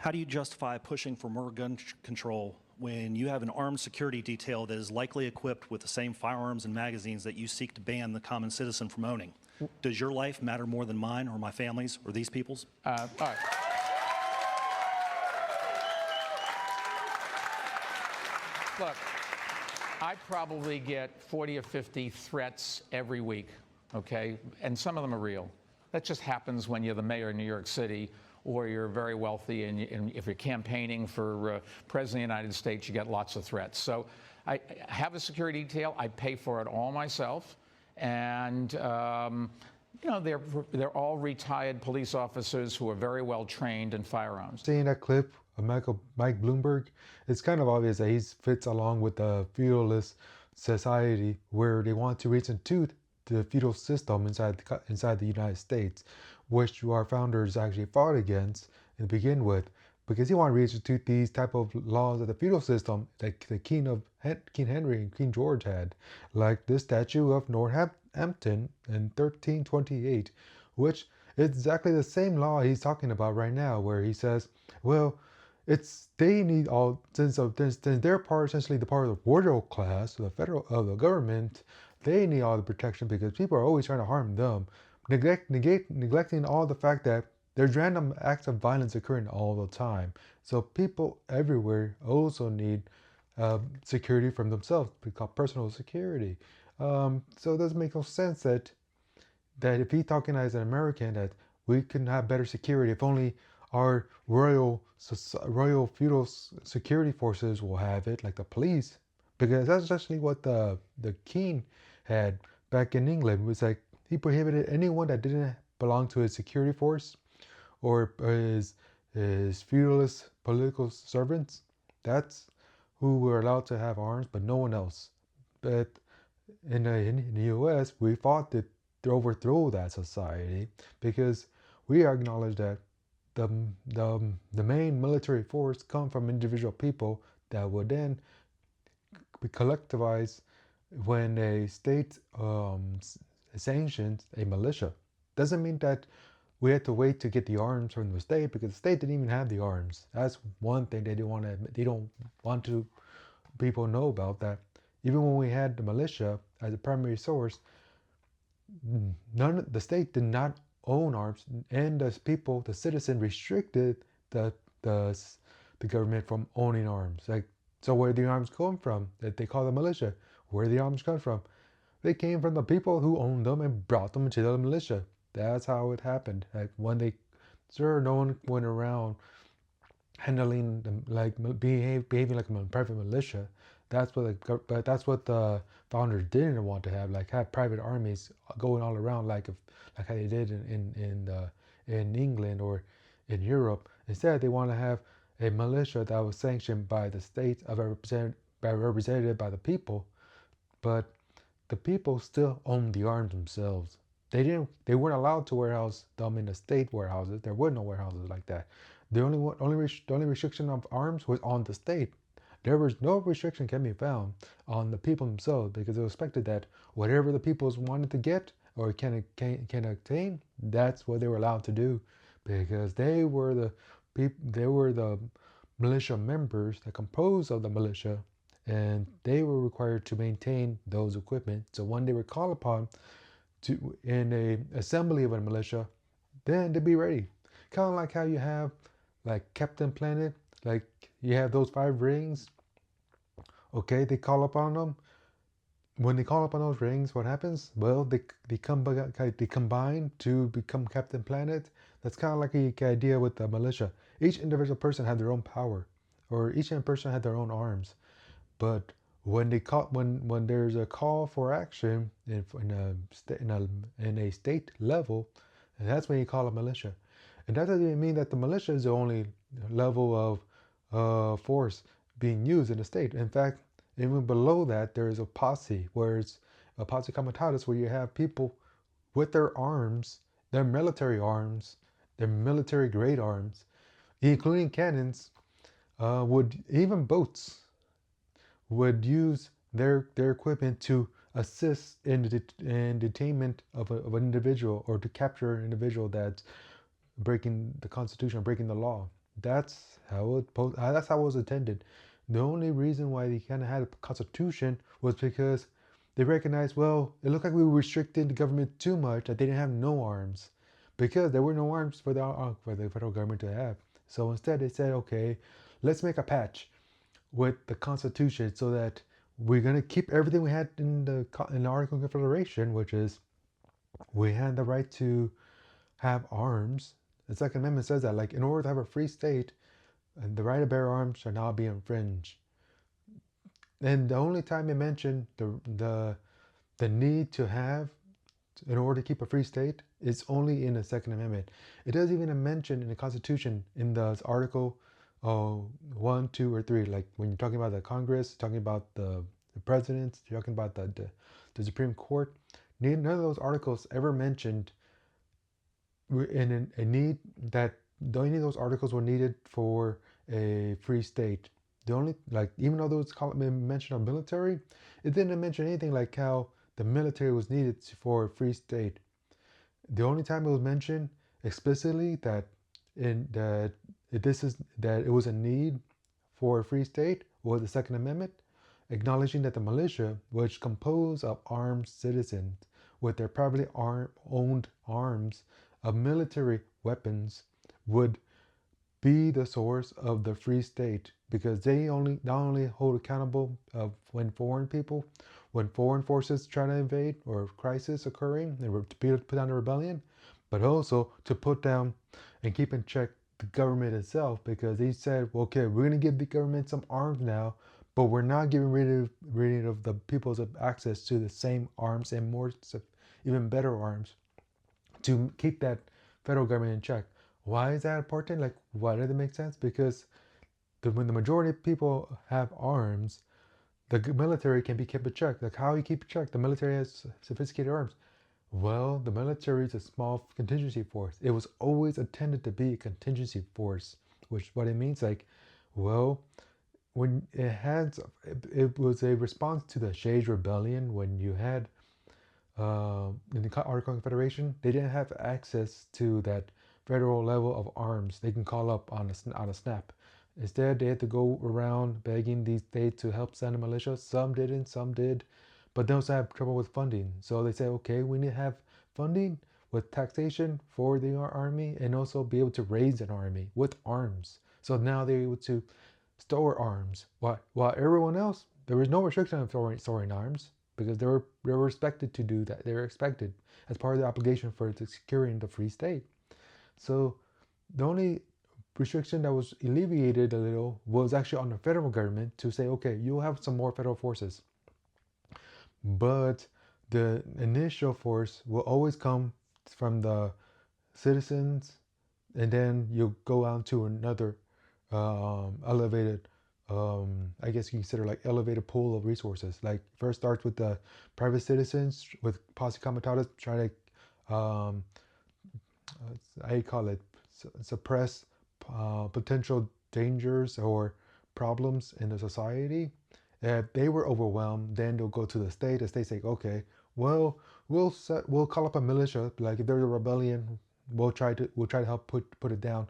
How do you justify pushing for more gun control when you have an armed security detail that is likely equipped with the same firearms and magazines that you seek to ban the common citizen from owning? Does your life matter more than mine or my family's or these people's? All right. Look, I probably get 40 or 50 threats every week, okay? And some of them are real. That just happens when you're the mayor of New York City or you're very wealthy, and if you're campaigning for President of the United States, you get lots of threats. So I have a security detail. I pay for it all myself. And, you know, they're all retired police officers who are very well trained in firearms. Seeing that clip of Mike Bloomberg, it's kind of obvious that he fits along with the feudalist society where they want to reinstitute the feudal system inside the United States, which our founders actually fought against to begin with, because he wanted to reinstitute these type of laws of the feudal system that the King Henry and King George had, like this statue of Northampton in 1328, which is exactly the same law he's talking about right now, where he says, well, they need all, since they're essentially the part of the royal class, the the government, they need all the protection because people are always trying to harm them, neglecting all the fact that there's random acts of violence occurring all the time. So people everywhere also need security from themselves, called personal security. So it doesn't make no sense that if he's talking as an American that we can have better security if only our royal feudal security forces will have it, like the police, because that's essentially what the king had back in England. It was like he prohibited anyone that didn't belong to his security force or his feudalist political servants. That's who were allowed to have arms, but no one else. But in the U.S., we fought to overthrow that society because we acknowledge that the main military force come from individual people that would then be collectivized when a state sanctions a militia. Doesn't mean that we had to wait to get the arms from the state, because the state didn't even have the arms. That's one thing they don't want to people know about, that even when we had the militia as a primary source, the state did not own arms, and the citizen restricted the government from owning arms. Like, so where the arms come from, that they call the militia, where the arms come from, they came from the people who owned them and brought them to the militia. That's how it happened. Like no one went around handling them, like behaving like a private militia. That's what the founders didn't want to have, like have private armies going all around, like how they did in England or in Europe. Instead, they want to have a militia that was sanctioned by the state, represented by the people, but the people still own the arms themselves. They weren't allowed to warehouse them in the state warehouses. There were no warehouses like that. The only restriction of arms was on the state. There was no restriction can be found on the people themselves, because it was expected that whatever the people wanted to get or can obtain, that's what they were allowed to do, because they were the militia members that composed of the militia, and they were required to maintain those equipment. So when they were called upon to in a assembly of a militia, then they'd be ready. Kind of like how you have like Captain Planet, like you have those 5 rings. Okay, they call upon them. When they call upon those rings, what happens? Well, they combine to become Captain Planet. That's kind of like the idea with the militia. Each individual person had their own power, or each person had their own arms. But when there's a call for action in a state level, and that's when you call a militia. And that doesn't even mean that the militia is the only level of force being used in the state. In fact, even below that, there is a posse, where it's a posse comitatus, where you have people with their arms, their military grade arms, including cannons, even boats would use their equipment to assist in detainment of an individual, or to capture an individual that's breaking the Constitution, breaking the law. That's how it was intended. The only reason why they kind of had a constitution was because they recognized, well, it looked like we were restricting the government too much that they didn't have no arms, because there were no arms for the federal government to have. So instead, they said, okay, let's make a patch with the Constitution so that we're gonna keep everything we had in the Article of Confederation, which is we had the right to have arms. The Second Amendment says that, like, in order to have a free state, the right to bear arms shall not be infringed. And the only time it mentioned the need to have in order to keep a free state is only in the Second Amendment. It doesn't even mention in the Constitution in the Article 1, 2, or 3. Like when you're talking about the Congress, talking about the president, you're talking about the Supreme Court. None of those articles ever mentioned in a need that any of those articles were needed for a free state. The only, like, even though those mention of military, it didn't mention anything like how the military was needed for a free state. The only time it was mentioned explicitly that it was a need for a free state was the Second Amendment, acknowledging that the militia, which composed of armed citizens with their privately owned arms of military weapons, would be the source of the free state, because they not only hold accountable of when foreign forces try to invade or crisis occurring and to put down a rebellion, but also to put down and keep in check the government itself, because they said, well, okay, we're going to give the government some arms now, but we're not giving rid of the people's access to the same arms and more, even better arms, to keep that federal government in check. Why is that important? Like, why does it make sense? Because when the majority of people have arms, the military can be kept in check. Like, how you keep in check? The military has sophisticated arms. Well, the military is a small contingency force. It was always intended to be a contingency force, which what it means, like, well, when it was a response to the Shays Rebellion, when you had in the Articles of Confederation, they didn't have access to that federal level of arms they can call up on a snap. Instead, they had to go around begging these states to help send a militia. Some didn't, some did, but they also have trouble with funding. So they say, okay, we need to have funding with taxation for the army and also be able to raise an army with arms. So now they're able to store arms. While everyone else, there was no restriction on storing arms, because they were expected to do that. They were expected as part of the obligation for securing the free state. So the only restriction that was alleviated a little was actually on the federal government to say, okay, you'll have some more federal forces, but the initial force will always come from the citizens, and then you go on to another elevated, I guess you consider like elevated pool of resources. Like first starts with the private citizens with posse comitatus trying to, how you call it, suppress potential dangers or problems in the society. If they were overwhelmed, then they'll go to the state. The state say, okay, well, we'll call up a militia. Like if there's a rebellion, we'll try to help put it down.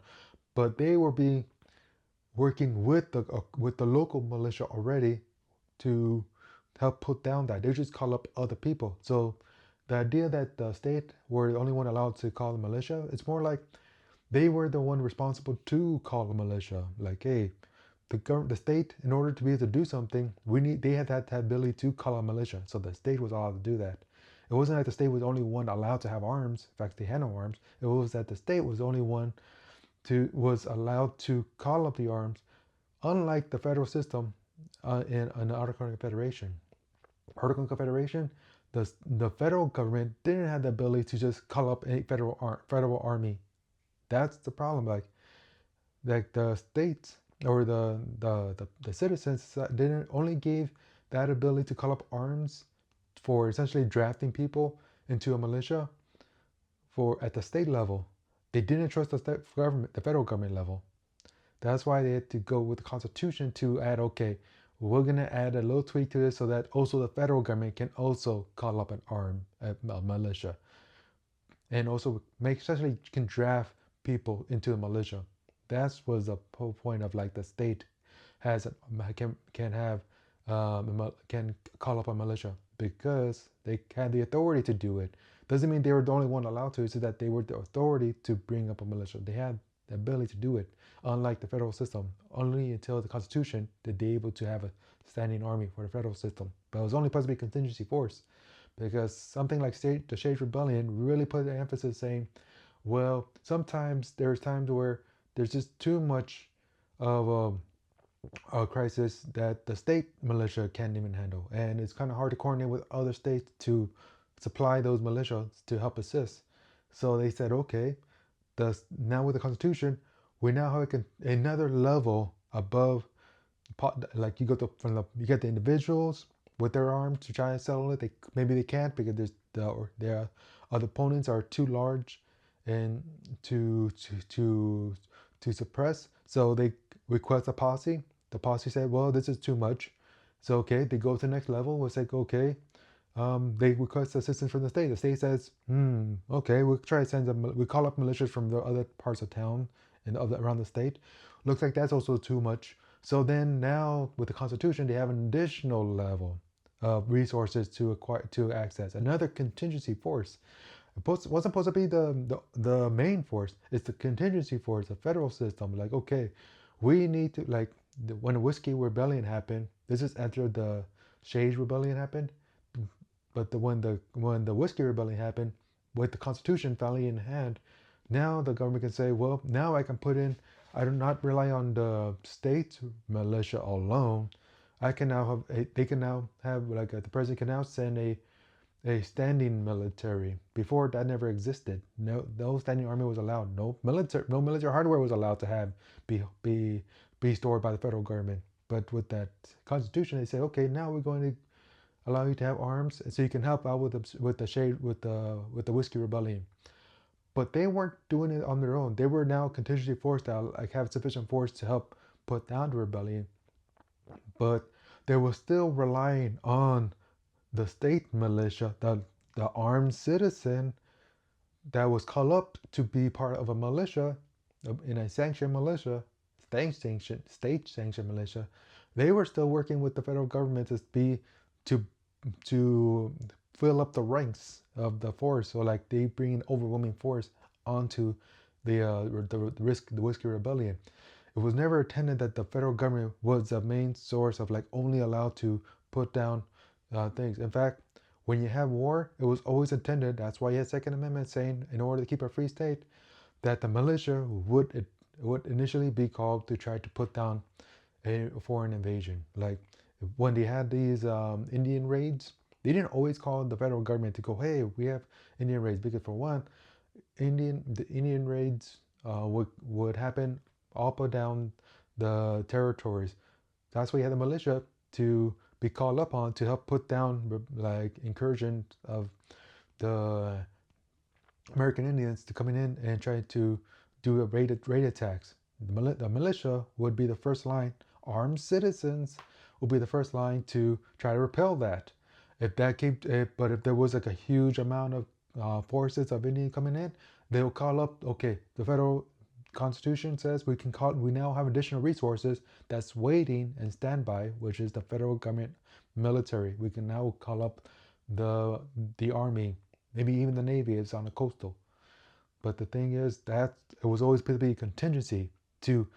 But they will be working with the local militia already to help put down that. They just call up other people. So the idea that the state were the only one allowed to call a militia, it's more like they were the one responsible to call a militia. Like, hey, the state, in order to be able to do something, they had that ability to call a militia. So the state was allowed to do that. It wasn't like the state was the only one allowed to have arms. In fact, they had no arms. It was that the state was the only one was allowed to call up the arms, unlike the federal system in the Articles of Confederation. Articles of Confederation, the federal government didn't have the ability to just call up a federal army. That's the problem. Like the states or the citizens didn't only gave that ability to call up arms for essentially drafting people into a militia at the state level. They didn't trust the federal government level. That's why they had to go with the Constitution to add, okay, we're going to add a little tweak to this so that also the federal government can also call up a militia. And also essentially can draft people into the militia. That was the whole point of like the state has can have can call up a militia because they had the authority to do it. Doesn't mean they were the only one allowed to. It's just that they were the authority to bring up a militia. They had the ability to do it. Unlike the federal system, only until the Constitution did they able to have a standing army for the federal system. But it was only supposed to be a contingency force, because something like the Shades Rebellion really put the emphasis saying, well, sometimes there's times where there's just too much of a crisis that the state militia can't even handle, and it's kind of hard to coordinate with other states to supply those militias to help assist. So they said, okay, now with the Constitution, we now have another level above. Like you you get the individuals with their arms to try and settle it. Maybe they can't because their other opponents are too large and to suppress. So they request a posse. The posse said, well, this is too much. So okay, they go to the next level. It's like, okay, they request assistance from the state. The state says, okay, we'll try to send them. We call up militias from the other parts of town and around the state. Looks like that's also too much. So then now with the Constitution, they have an additional level of resources to access. Another contingency force. It wasn't supposed to be the main force. It's the contingency force, the federal system. Like, okay, we need to, like, when the Whiskey Rebellion happened, this is after the Shades Rebellion happened. But when the Whiskey Rebellion happened, with the Constitution finally in hand, now the government can say, well, now I can put in, I do not rely on the state militia alone. I can now have, they can now have, like, the president can now send a standing military. Before, that never existed. No standing army was allowed. No military hardware was allowed to be stored by the federal government. But with that Constitution, they say, okay, now we're going to allow you to have arms, so you can help out with the Whiskey Rebellion. But they weren't doing it on their own. They were now contingency force that like have sufficient force to help put down the rebellion. But they were still relying on the state militia, the armed citizen that was called up to be part of a militia, in a sanctioned militia, state sanctioned militia. They were still working with the federal government to fill up the ranks of the force. So like they bring an overwhelming force onto the Whiskey Rebellion. It was never intended that the federal government was the main source of like only allowed to put down things. In fact, when you have war, it was always intended. That's why you had Second Amendment saying, in order to keep a free state, that the militia would initially be called to try to put down a foreign invasion. Like when they had these Indian raids, they didn't always call the federal government to go, hey, we have Indian raids, because for one, the Indian raids would happen up or down the territories. That's why you had the militia to be called upon to help put down like incursions of the American Indians to coming in and try to do a raid attacks. The militia would be the first line. Armed citizens will be the first line to try to repel that. But if there was like a huge amount of forces of Indians coming in, they'll call up. Okay, the federal Constitution says we now have additional resources that's waiting and standby, which is the federal government military. We can now call up the army, maybe even the Navy is on the coastal. But the thing is that it was always supposed to be a contingency to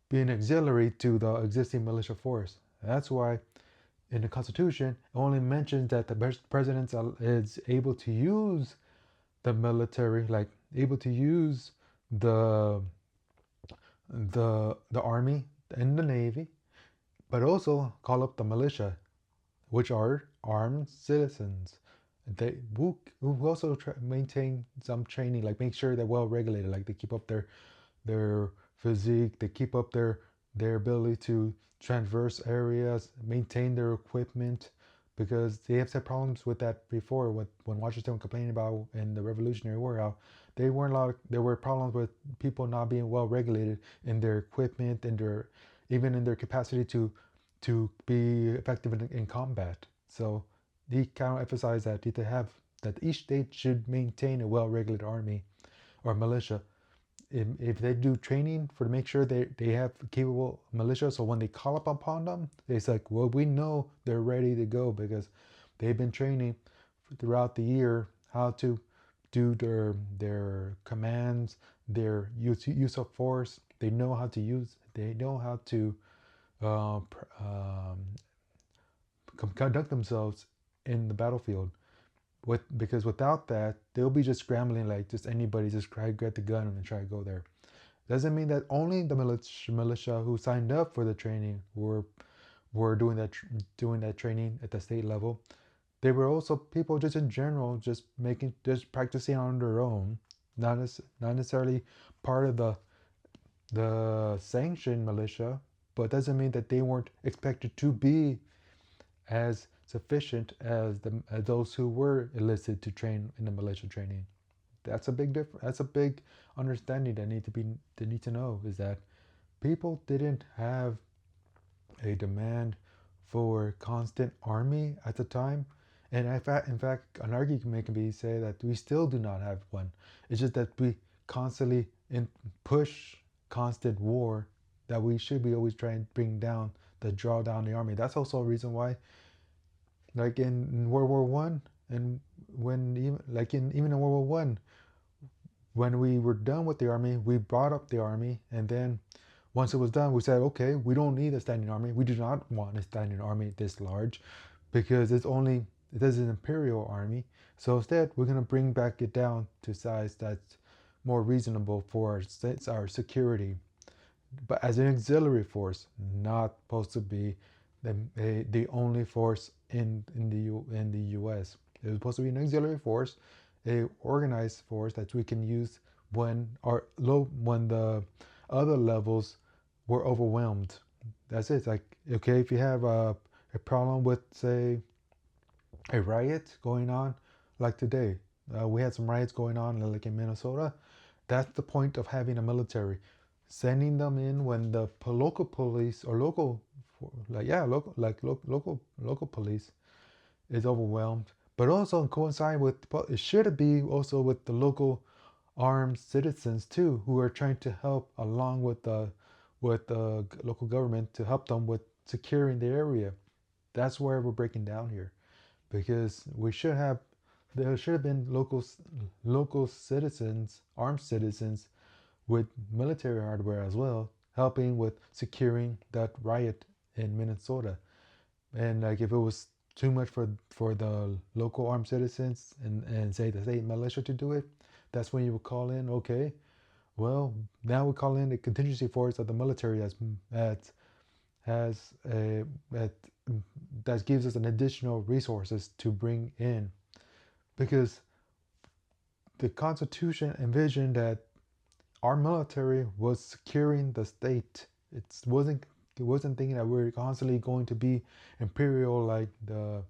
be an auxiliary to the existing militia force. That's why in the Constitution it only mentions that the president is able to use the military, like able to use the army and the navy, but also call up the militia, which are armed citizens. They will also maintain some training, like make sure they're well regulated, like they keep up their physique, they keep up their ability to traverse areas, maintain their equipment, because they have had problems with that before. When Washington was complaining about in the Revolutionary War, how there were problems with people not being well regulated in their equipment and even in their capacity to be effective in combat. So he kind of emphasized that each state should maintain a well-regulated army or militia if they do training for to make sure they have capable militia, so when they call up upon them, it's like, well, we know they're ready to go because they've been training throughout the year how to do their commands, their use of force. They know how to use. They know how to uh, conduct themselves in the battlefield. Because without that, they'll be just scrambling like just anybody just try to get the gun and try to go there. Doesn't mean that only the militia who signed up for the training were doing that training at the state level. They were also people just in general just practicing on their own, not necessarily part of the sanctioned militia, but doesn't mean that they weren't expected to be as sufficient as those who were enlisted to train in the militia training. That's a big difference. That's a big understanding that need to know is that people didn't have a demand for constant army at the time, and in fact, an argument can be say that we still do not have one. It's just that we constantly push constant war that we should be always trying to bring down to draw down the army. That's also a reason why, like in World War One, and even in World War One, when we were done with the army, we brought up the army, and then once it was done, we said, okay, we don't need a standing army. We do not want a standing army this large, because it is an imperial army. So instead, we're going to bring back it down to size that's more reasonable for our security, but as an auxiliary force, not supposed to be the only force in the U.S. It was supposed to be an auxiliary force, a organized force that we can use when the other levels were overwhelmed. That's it. It's like, okay, if you have a problem with, say, a riot going on, like today, we had some riots going on like in Minnesota. That's the point of having a military, sending them in when the local police or local police is overwhelmed, but also coincide with, it should be also with the local armed citizens too, who are trying to help along with the local government to help them with securing the area. That's where we're breaking down here, because there should have been local citizens, armed citizens with military hardware as well, helping with securing that riot in Minnesota. And like if it was too much for the local armed citizens and say the state militia to do it, that's when you would call in, okay, well, now we call in the contingency force of the military that gives us an additional resources to bring in, because the Constitution envisioned that our military was securing the state. It wasn't thinking that we were constantly going to be imperial like the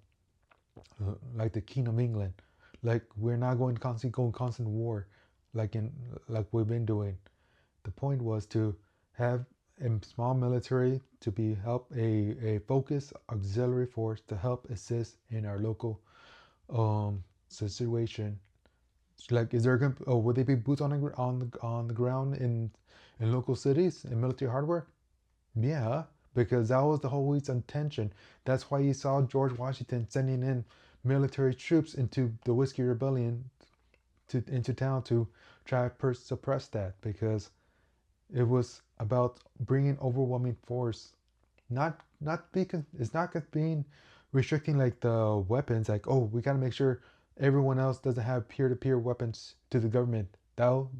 King of England. Like we're not going to go constant war like we've been doing. The point was to have a small military to be a focused auxiliary force to help assist in our local situation. Like, is there would they be boots on the ground in local cities in military hardware? Yeah, because that was the whole reason intention. That's why you saw George Washington sending in military troops into the Whiskey Rebellion into town to try to suppress that, because it was about bringing overwhelming force. It's not being restricting like the weapons. Like, oh, we gotta make sure everyone else doesn't have peer-to-peer weapons to the government. No.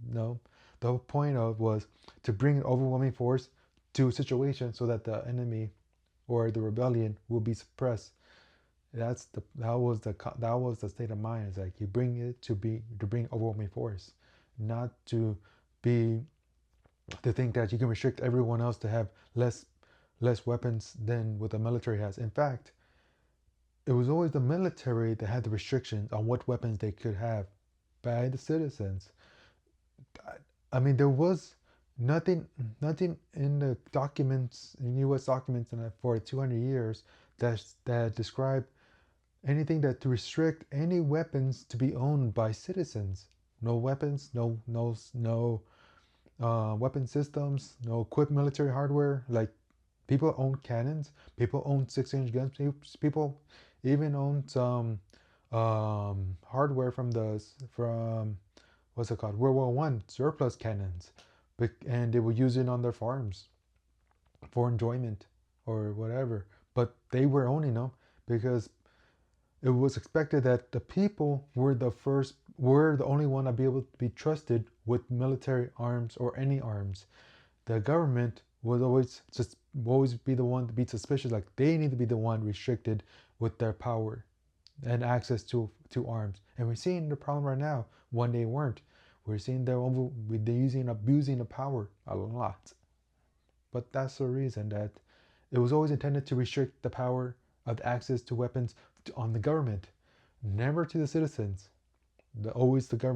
The whole point of was to bring an overwhelming force to a situation so that the enemy or the rebellion will be suppressed. That was the state of mind. It's like you bring it to bring overwhelming force, not to think that you can restrict everyone else to have less weapons than what the military has. In fact, it was always the military that had the restrictions on what weapons they could have by the citizens. I mean, there was nothing in the documents, in U.S. documents for 200 years that describe anything that to restrict any weapons to be owned by citizens. No weapons, no weapon systems, equipped military hardware. Like people own cannons, people own 6-inch guns, people even own some hardware from what's it called, World War I, surplus cannons, and they would use it on their farms for enjoyment or whatever. But they were owning them because it was expected that the people were the only one to be able to be trusted with military arms or any arms. The government would always be the one to be suspicious, like they need to be the one restricted with their power and access to arms. And we're seeing the problem right now when they weren't. We're seeing they're abusing the power a lot. But that's the reason that it was always intended to restrict the power of access to weapons on the government, never to the citizens. Always the government